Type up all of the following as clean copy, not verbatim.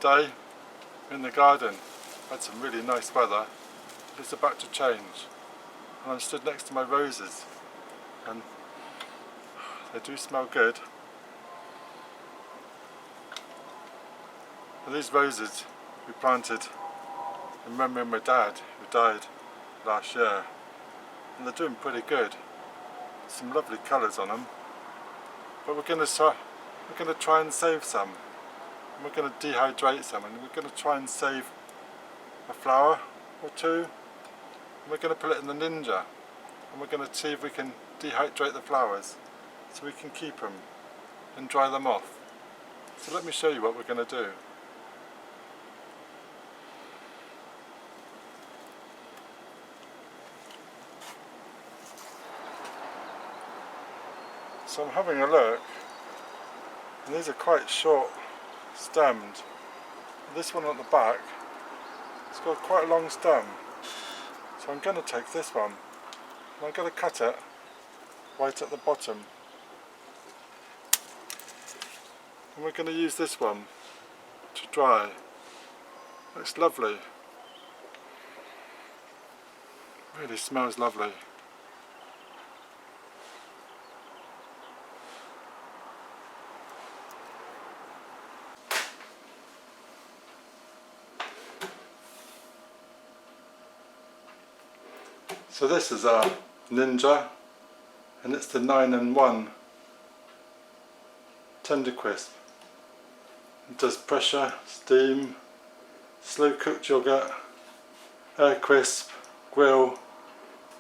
Today in the garden, had some really nice weather. It's about to change, and I'm stood next to my roses, and they do smell good. And these roses we planted in memory of my dad, who died last year, and they're doing pretty good. Some lovely colours on them, but we're going to try and save some. And we're going to dehydrate some, and we're going to try and save a flower or two, and we're going to put it in the Ninja, and we're going to see if we can dehydrate the flowers so we can keep them and dry them off. So let me show you what we're going to do. So I'm having a look, and these are quite short stemmed. This one at the back, it's got quite a long stem. So I'm going to take this one, and I'm going to cut it right at the bottom. And we're going to use this one to dry. It's lovely. Really smells lovely. So this is our Ninja, and it's the 9-in-1 tender crisp. It does pressure, steam, slow cooked yogurt, air crisp, grill,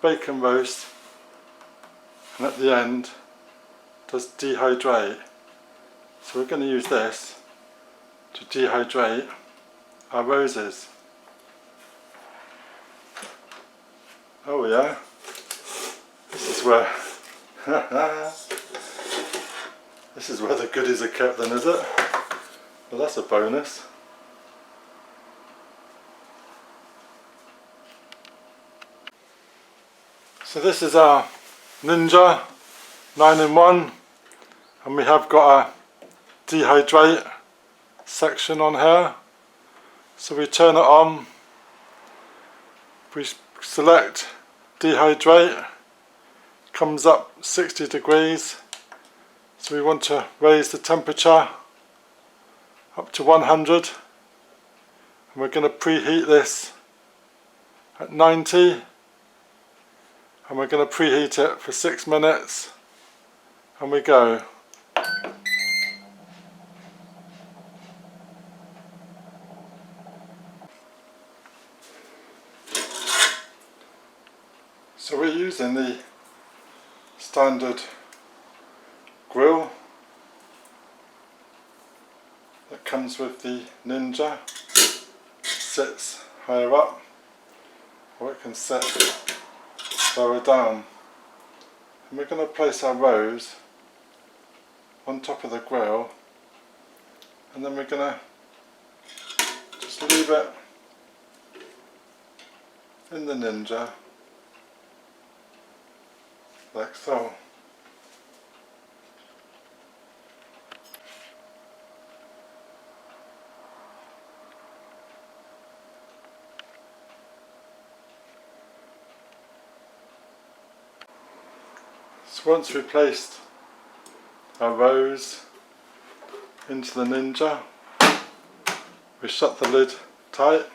bacon roast, and at the end does dehydrate. So we're going to use this to dehydrate our roses. Oh yeah, this is where this is where the goodies are kept then, is it? Well, that's a bonus. So this is our Ninja 9-in-1, and we have got a dehydrate section on here. So we turn it on, we select dehydrate, comes up 60 degrees, so we want to raise the temperature up to 100, and we're going to preheat this at 90, and we're going to preheat it for 6 minutes, and we go. So we're using the standard grill that comes with the Ninja. It sits higher up, or it can sit lower down. And we're going to place our rose on top of the grill, and then we're going to just leave it in the Ninja like so. So once we've placed our rose into the Ninja, we shut the lid tight,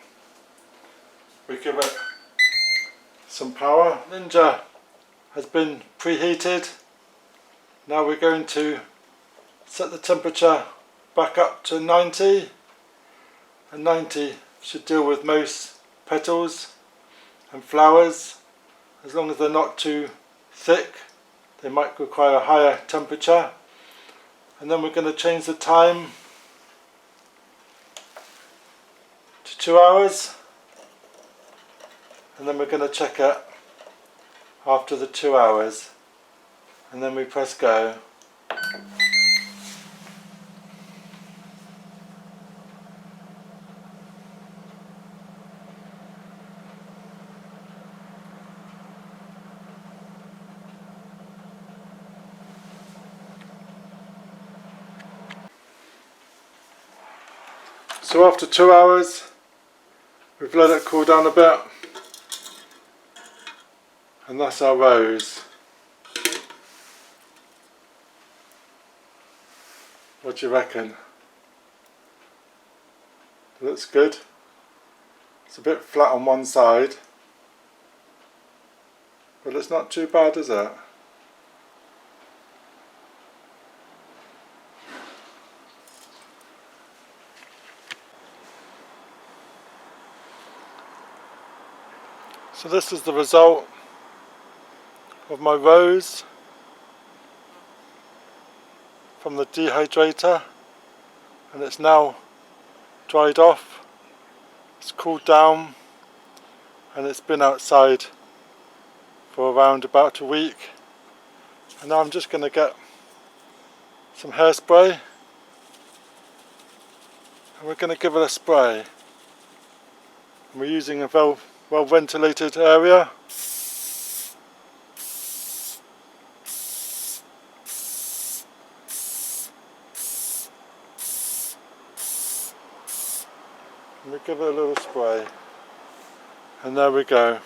we give it some power. Ninja has been preheated. Now we're going to set the temperature back up to 90, and 90 should deal with most petals and flowers, as long as they're not too thick. They might require a higher temperature. And then we're going to change the time to 2 hours, and then we're going to check it after the 2 hours, and then we press go. So after 2 hours, we've let it cool down a bit, and that's our rose. What do you reckon? Looks good. It's a bit flat on one side, but it's not too bad, is it? So this is the result of my rose from the dehydrator, and it's now dried off. It's cooled down and it's been outside for around about a week, and now I'm just going to get some hairspray and we're going to give it a spray. And we're using a well ventilated area. And we give it a little spray, and there we go.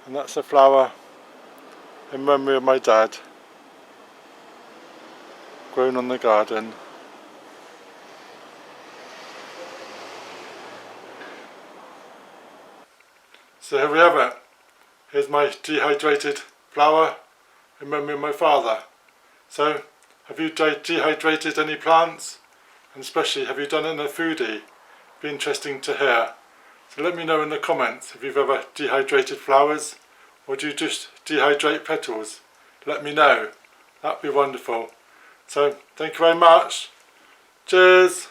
And that's a flower in memory of my dad, grown on the garden. So here we have it. Here's my dehydrated flower in memory of my father. So, have you dehydrated any plants? And especially, have you done it in a foodie? Be interesting to hear. So let me know in the comments if you've ever dehydrated flowers, or do you just dehydrate petals? Let me know. That'd be wonderful. So, thank you very much. Cheers.